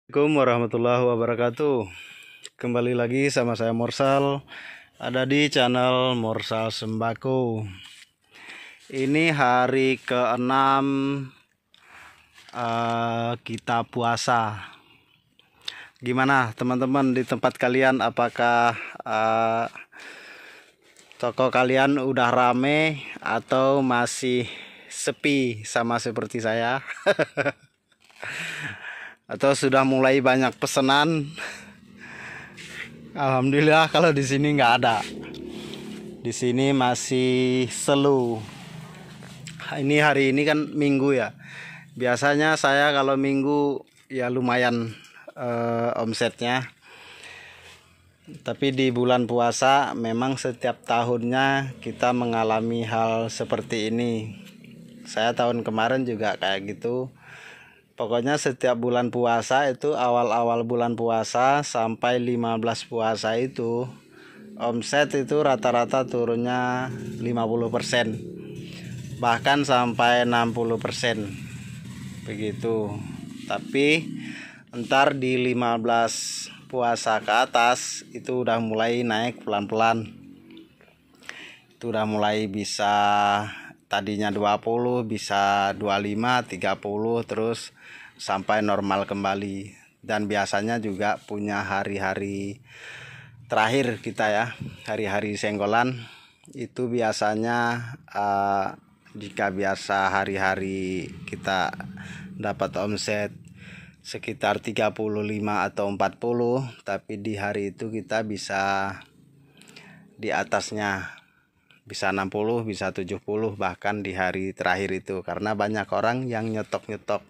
Assalamualaikum warahmatullahi wabarakatuh. Kembali lagi sama saya Morsal. Ada di channel Morsal Sembako. Ini hari ke-6 kita puasa. Gimana teman-teman di tempat kalian? Apakah toko kalian udah rame atau masih sepi sama seperti saya? Atau sudah mulai banyak pesanan? Alhamdulillah kalau di sini nggak ada. Di sini masih slow. Ini hari ini kan Minggu ya. Biasanya saya kalau Minggu ya lumayan omsetnya. Tapi di bulan puasa memang setiap tahunnya kita mengalami hal seperti ini. Saya tahun kemarin juga kayak gitu. Pokoknya setiap bulan puasa itu awal-awal bulan puasa sampai 15 puasa itu omset itu rata-rata turunnya 50%, bahkan sampai 60% begitu. Tapi entar di 15 puasa ke atas itu udah mulai naik pelan-pelan. Itu udah mulai bisa tadinya 20 bisa 25, 30 terus sampai normal kembali. Dan biasanya juga punya hari-hari terakhir kita ya, hari-hari senggolan itu biasanya jika biasa hari-hari kita dapat omset sekitar 35 atau 40, tapi di hari itu kita bisa di atasnya, bisa 60, bisa 70 bahkan di hari terakhir itu, karena banyak orang yang nyetok-nyetok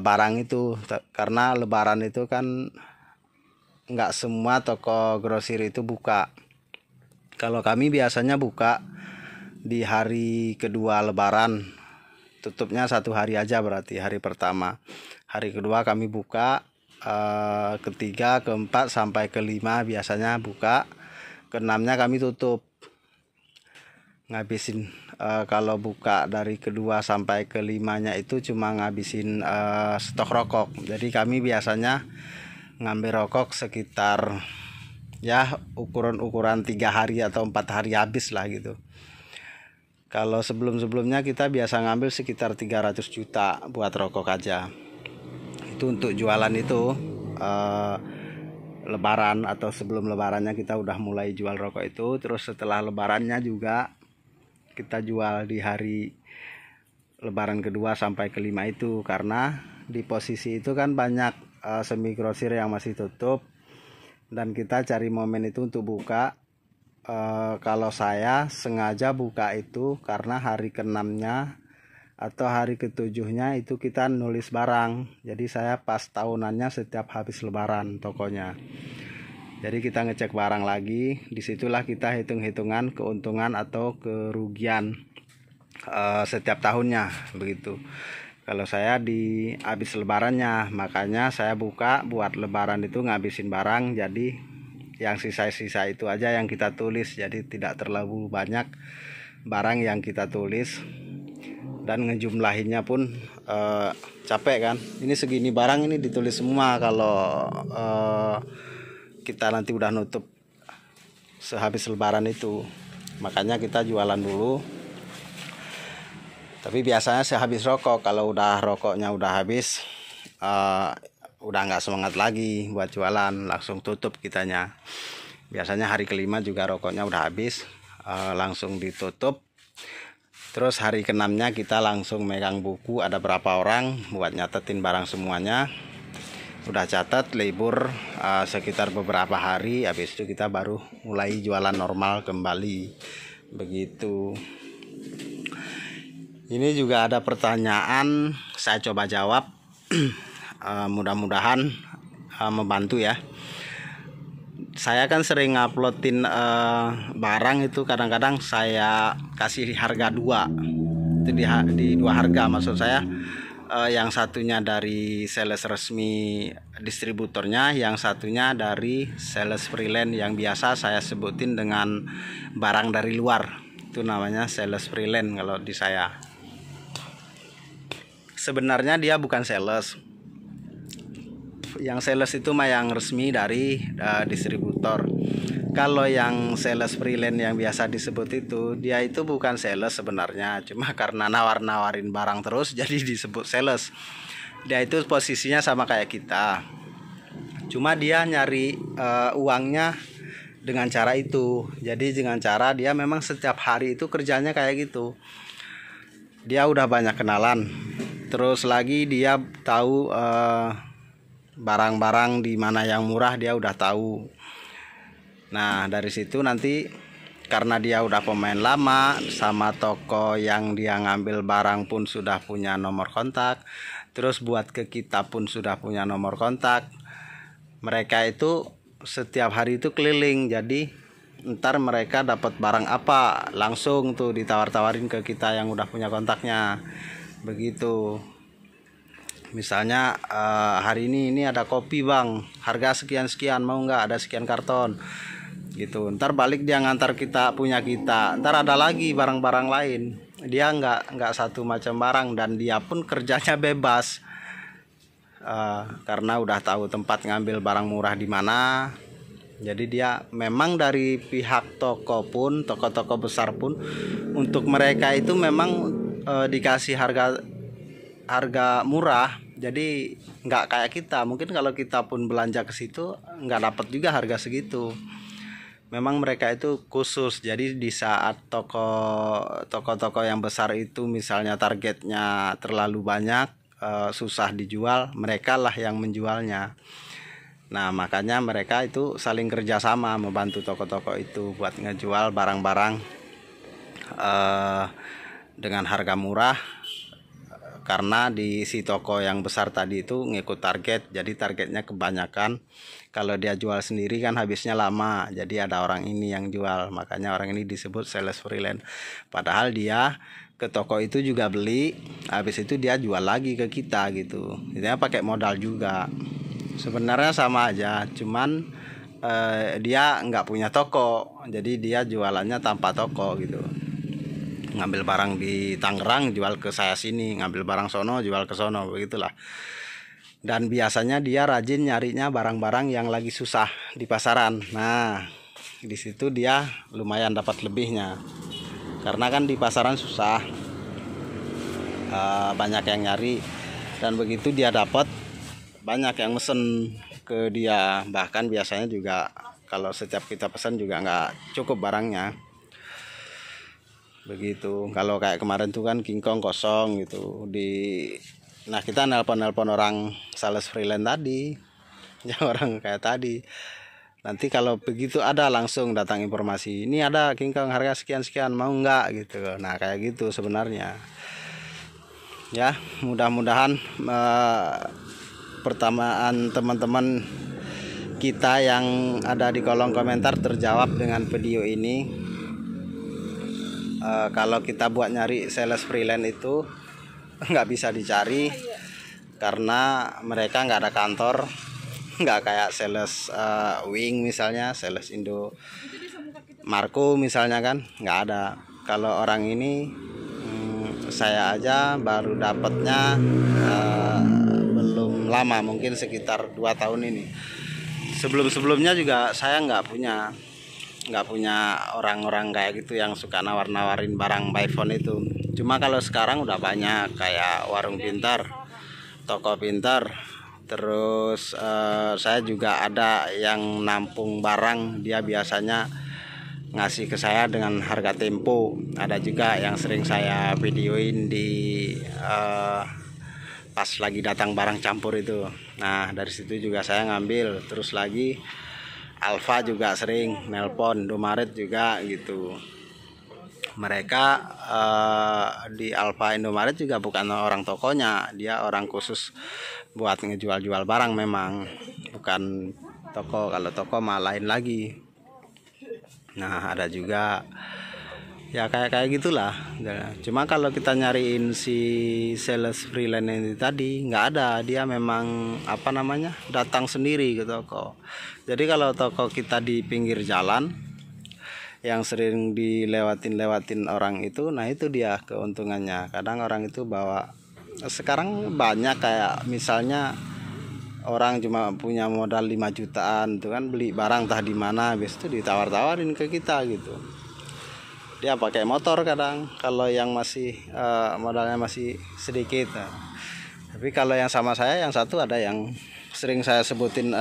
barang itu. Karena lebaran itu kan nggak semua toko grosir itu buka. Kalau kami biasanya buka di hari kedua lebaran, tutupnya satu hari aja, berarti hari pertama. Hari kedua kami buka, ketiga, keempat sampai kelima biasanya buka, keenamnya kami tutup. Ngabisin kalau buka dari kedua sampai kelimanya itu cuma ngabisin stok rokok. Jadi kami biasanya ngambil rokok sekitar ya ukuran 3 hari atau 4 hari habis lah gitu. Kalau sebelum-sebelumnya kita biasa ngambil sekitar 300 juta buat rokok aja. Itu untuk jualan itu lebaran atau sebelum lebarannya kita udah mulai jual rokok itu. Terus setelah lebarannya juga kita jual di hari lebaran kedua sampai kelima itu, karena di posisi itu kan banyak semi grosir yang masih tutup dan kita cari momen itu untuk buka. Kalau saya sengaja buka itu karena hari ke-6-nya atau hari ke-7-nya itu kita nulis barang. Jadi saya pas tahunannya setiap habis lebaran tokonya. Jadi kita ngecek barang lagi, disitulah kita hitung-hitungan keuntungan atau kerugian setiap tahunnya begitu. Kalau saya di habis lebarannya, makanya saya buka buat lebaran itu ngabisin barang. Jadi yang sisa-sisa itu aja yang kita tulis. Jadi tidak terlalu banyak barang yang kita tulis, dan ngejumlahinnya pun capek kan. Ini segini barang ini ditulis semua kalau kita nanti udah nutup sehabis lebaran itu. Makanya kita jualan dulu. Tapi biasanya sehabis rokok, kalau udah rokoknya udah habis udah nggak semangat lagi buat jualan, langsung tutup kitanya. Biasanya hari kelima juga rokoknya udah habis, langsung ditutup. Terus hari ke-6-nya kita langsung megang buku, ada berapa orang buat nyatetin barang semuanya. Udah catat libur sekitar beberapa hari, habis itu kita baru mulai jualan normal kembali begitu. Ini juga ada pertanyaan, saya coba jawab. Mudah-mudahan membantu ya. Saya kan sering nguploadin barang itu, kadang-kadang saya kasih harga dua. Itu di dua harga, maksud saya yang satunya dari sales resmi distributornya, yang satunya dari sales freelance yang biasa saya sebutin dengan barang dari luar. Itu namanya sales freelance kalau di saya. Sebenarnya dia bukan sales, Yang sales itu mah yang resmi dari distributor. Kalau yang sales freelance yang biasa disebut itu, dia itu bukan sales sebenarnya, cuma karena nawar-nawarin barang terus jadi disebut sales. Dia itu posisinya sama kayak kita, cuma dia nyari uangnya dengan cara itu. Jadi dengan cara dia memang setiap hari itu kerjanya kayak gitu. Dia udah banyak kenalan, terus lagi dia tahu barang-barang di mana yang murah dia udah tahu. Nah dari situ nanti karena dia udah pemain lama, sama toko yang dia ngambil barang pun sudah punya nomor kontak, terus buat ke kita pun sudah punya nomor kontak. Mereka itu setiap hari itu keliling, jadi ntar mereka dapat barang apa langsung tuh ditawar-tawarin ke kita yang udah punya kontaknya. Begitu. Misalnya hari ini ada kopi bang, harga sekian-sekian, mau nggak, ada sekian karton gitu. Ntar balik dia ngantar kita punya kita, ntar ada lagi barang-barang lain. Dia nggak satu macam barang, dan dia pun kerjanya bebas karena udah tahu tempat ngambil barang murah di mana. Jadi dia memang dari pihak toko pun, toko-toko besar pun, untuk mereka itu memang dikasih harga murah. Jadi nggak kayak kita. Mungkin kalau kita pun belanja ke situ nggak dapat juga harga segitu. Memang mereka itu khusus. Jadi di saat toko-toko yang besar itu misalnya targetnya terlalu banyak, susah dijual, mereka lah yang menjualnya. Nah makanya mereka itu saling kerjasama membantu toko-toko itu buat ngejual barang-barang dengan harga murah, karena di si toko yang besar tadi itu ngikut target. Jadi targetnya kebanyakan, kalau dia jual sendiri kan habisnya lama, jadi ada orang ini yang jual, makanya orang ini disebut sales freelance. Padahal dia ke toko itu juga beli, habis itu dia jual lagi ke kita gitu. Dia pakai modal juga. Sebenarnya sama aja, cuman dia nggak punya toko, jadi dia jualannya tanpa toko gitu. Ngambil barang di Tangerang jual ke saya sini, ngambil barang sono jual ke sono, begitulah. Dan biasanya dia rajin nyarinya barang-barang yang lagi susah di pasaran. Nah di situ dia lumayan dapat lebihnya, karena kan di pasaran susah, banyak yang nyari, dan begitu dia dapat banyak yang mesen ke dia. Bahkan biasanya juga kalau setiap kita pesan juga nggak cukup barangnya. Begitu. Kalau kayak kemarin tuh kan King Kong kosong gitu. Nah kita nelpon orang sales freelance tadi, yang orang kayak tadi. Nanti kalau begitu ada langsung datang informasi, ini ada King Kong harga sekian-sekian, mau nggak gitu. Nah kayak gitu sebenarnya. Ya mudah-mudahan pertanyaan teman-teman kita yang ada di kolom komentar terjawab dengan video ini. Kalau kita buat nyari sales freelance itu nggak bisa dicari, karena mereka nggak ada kantor, nggak kayak sales Wing misalnya, sales Indo Marco misalnya kan, nggak ada. Kalau orang ini saya aja baru dapatnya belum lama, mungkin sekitar 2 tahun ini. Sebelum-sebelumnya juga saya nggak punya orang-orang kayak gitu yang suka nawar-nawarin barang by phone itu. Cuma kalau sekarang udah banyak, kayak warung pintar, toko pintar. Terus saya juga ada yang nampung barang, dia biasanya ngasih ke saya dengan harga tempo. Ada juga yang sering saya videoin di pas lagi datang barang campur itu. Nah dari situ juga saya ngambil. Terus lagi Alfa juga sering nelpon, Indomaret juga gitu. Mereka di Alfa Indomaret juga bukan orang tokonya, dia orang khusus buat ngejual-jual barang memang, bukan toko. Kalau toko mah lain lagi. Nah ada juga ya kayak gitulah. Cuma kalau kita nyariin si sales freelance ini tadi nggak ada, dia memang datang sendiri ke toko. Jadi kalau toko kita di pinggir jalan yang sering dilewatin orang itu, nah itu dia keuntungannya. Kadang orang itu bawa, sekarang banyak kayak misalnya orang cuma punya modal 5 jutaan itu kan, beli barang tah di mana, habis itu ditawar-tawarin ke kita gitu. Dia pakai motor kadang kalau yang masih modalnya masih sedikit. Tapi kalau yang sama saya yang satu ada yang sering saya sebutin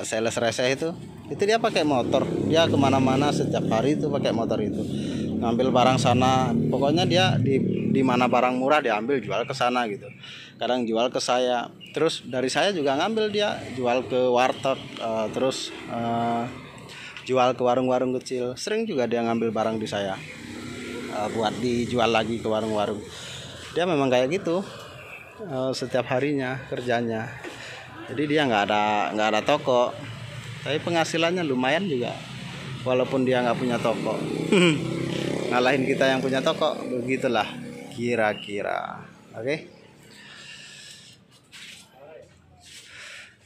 sales reseh itu dia pakai motor. Dia kemana-mana setiap hari itu pakai motor itu, ngambil barang sana. Pokoknya dia di mana barang murah diambil jual ke sana gitu. Kadang jual ke saya, terus dari saya juga ngambil, dia jual ke warteg, terus jual ke warung-warung kecil. Sering juga dia ngambil barang di saya buat dijual lagi ke warung-warung. Dia memang kayak gitu setiap harinya kerjanya. Jadi dia nggak ada toko, tapi penghasilannya lumayan juga walaupun dia nggak punya toko. Ngalahin kita yang punya toko, begitulah kira-kira. Oke.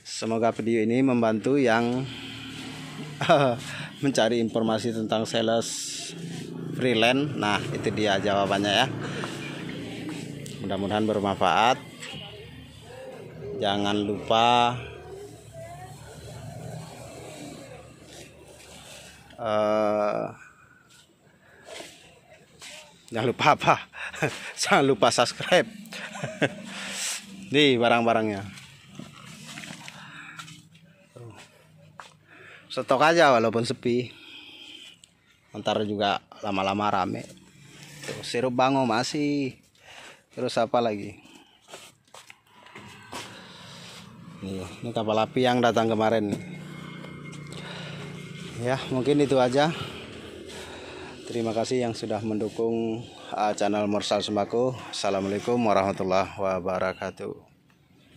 Semoga video ini membantu yang mencari informasi tentang sales freelance. Nah, itu dia jawabannya ya. Mudah-mudahan bermanfaat. Jangan lupa jangan lupa apa? Jangan lupa subscribe. Nih barang-barangnya. Stok aja walaupun sepi. Ntar juga lama-lama rame. Tuh, sirup bango masih. Terus apa lagi? Ini kapal api yang datang kemarin. Ya, mungkin itu aja. Terima kasih yang sudah mendukung channel Morsal Sembako. Assalamualaikum warahmatullahi wabarakatuh.